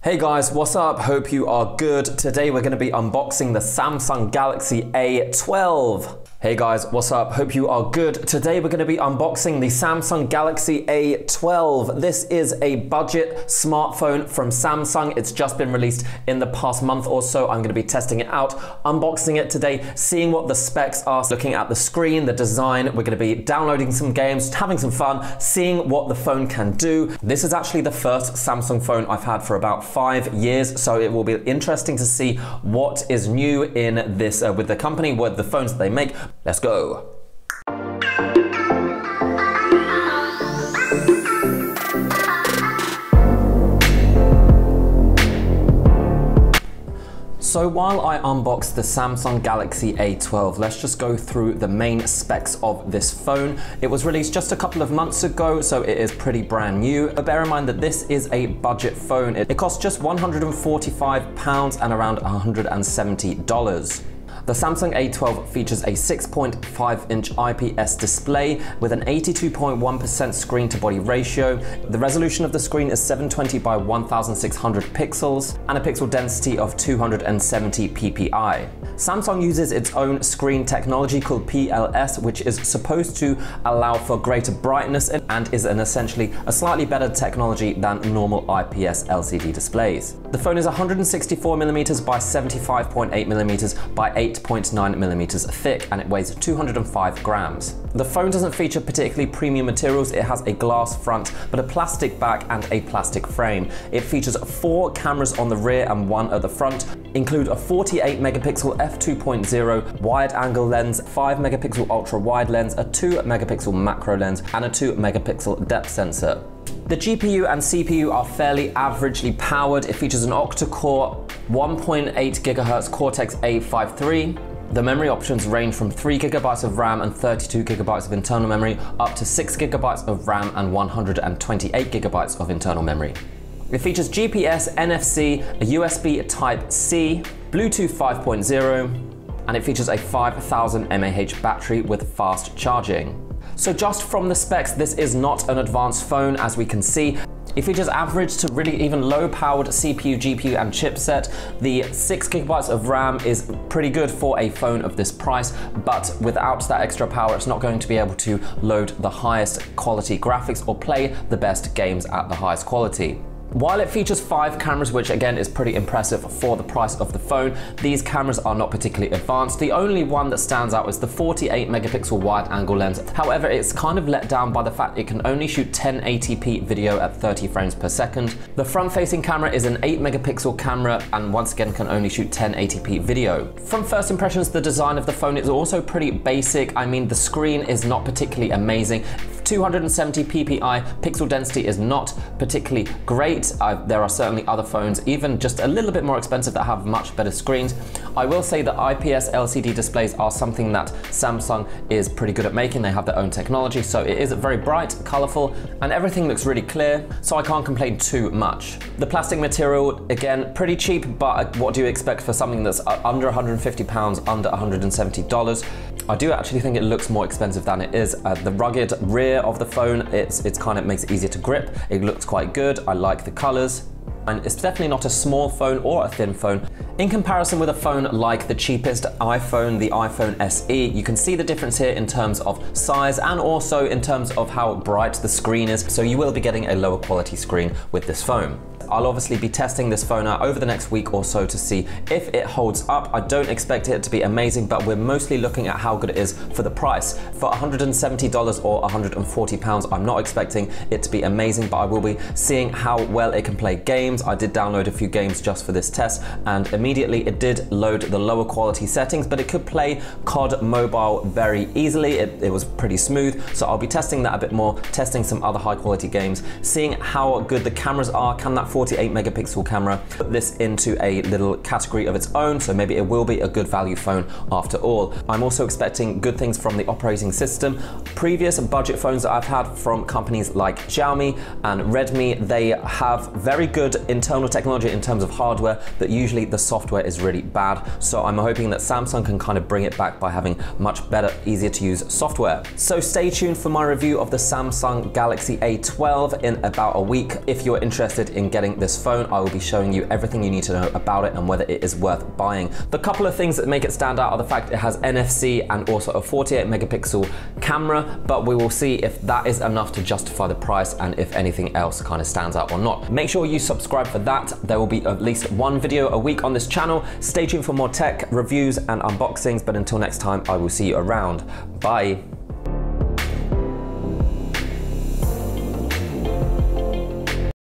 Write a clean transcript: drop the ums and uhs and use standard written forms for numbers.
Hey guys, what's up? Hope you are good. Today we're going to be unboxing the Samsung Galaxy A12. Hey guys, what's up? Hope you are good. Today we're going to be unboxing the Samsung Galaxy A12. This is a budget smartphone from Samsung. It's just been released in the past month or so. I'm going to be testing it out, unboxing it today, seeing what the specs are, looking at the screen, the design. We're going to be downloading some games, having some fun, seeing what the phone can do. This is actually the first Samsung phone I've had for about 5 years, so it will be interesting to see what is new in this with the company, with the phones that they make. Let's go. So while I unbox the Samsung Galaxy A12, let's just go through the main specs of this phone. It was released just a couple of months ago, so it is pretty brand new. But bear in mind that this is a budget phone. It costs just £145 and around $170. The Samsung A12 features a 6.5-inch IPS display with an 82.1% screen-to-body ratio. The resolution of the screen is 720 by 1600 pixels and a pixel density of 270 ppi. Samsung uses its own screen technology called PLS, which is supposed to allow for greater brightness and is essentially a slightly better technology than normal IPS LCD displays. The phone is 164mm by 75.8mm by 8.9mm thick, and it weighs 205 grams. The phone doesn't feature particularly premium materials. It has a glass front, but a plastic back and a plastic frame. It features 4 cameras on the rear and 1 at the front, include a 48 megapixel f2.0 wide angle lens, 5 megapixel ultra wide lens, a 2 megapixel macro lens, and a 2 megapixel depth sensor. The GPU and CPU are fairly averagely powered. It features an octa-core 1.8 GHz Cortex-A53. The memory options range from 3 GB of RAM and 32 GB of internal memory up to 6 GB of RAM and 128 GB of internal memory. It features GPS, NFC, a USB Type-C, Bluetooth 5.0, and it features a 5000 mAh battery with fast charging. So just from the specs, this is not an advanced phone, as we can see. It features average to really even low-powered CPU, GPU, and chipset. The 6 GB of RAM is pretty good for a phone of this price, but without that extra power, it's not going to be able to load the highest quality graphics or play the best games at the highest quality. While it features 5 cameras, which again is pretty impressive for the price of the phone, these cameras are not particularly advanced. The only one that stands out is the 48 megapixel wide angle lens. However, it's kind of let down by the fact it can only shoot 1080p video at 30 frames per second. The front-facing camera is an 8 megapixel camera and once again can only shoot 1080p video. From first impressions, the design of the phone is also pretty basic. I mean, the screen is not particularly amazing. 270 ppi, pixel density is not particularly great. There are certainly other phones, even just a little bit more expensive, that have much better screens. I will say that IPS LCD displays are something that Samsung is pretty good at making. They have their own technology, so it is very bright, colorful, and everything looks really clear, so I can't complain too much. The plastic material, again, pretty cheap, but what do you expect for something that's under £150, under $170? I do actually think it looks more expensive than it is. The rugged rear of the phone, it's kind of makes it easier to grip. It looks quite good. I like the colors. And it's definitely not a small phone or a thin phone. In comparison with a phone like the cheapest iPhone, the iPhone SE, you can see the difference here in terms of size and also in terms of how bright the screen is. So you will be getting a lower quality screen with this phone. I'll obviously be testing this phone out over the next week or so to see if it holds up. I don't expect it to be amazing, but we're mostly looking at how good it is for the price. For $170 or £140, I'm not expecting it to be amazing, but I will be seeing how well it can play games. I did download a few games just for this test, and immediately it did load the lower quality settings, but it could play COD Mobile very easily. It was pretty smooth, so I'll be testing that a bit more, testing some other high quality games, seeing how good the cameras are. Can that 48 megapixel camera put this into a little category of its own, so maybe it will be a good value phone after all. I'm also expecting good things from the operating system. Previous budget phones that I've had from companies like Xiaomi and Redmi, they have very good internal technology in terms of hardware, but usually the software software is really bad. So I'm hoping that Samsung can kind of bring it back by having much better, easier to use software. So stay tuned for my review of the Samsung Galaxy A12 in about a week. If you're interested in getting this phone, I will be showing you everything you need to know about it and whether it is worth buying. The couple of things that make it stand out are the fact it has NFC and also a 48 megapixel camera, but we will see if that is enough to justify the price and if anything else kind of stands out or not. Make sure you subscribe for that. There will be at least one video a week on this channel. Stay tuned for more tech reviews and unboxings, but until next time, I will see you around. Bye.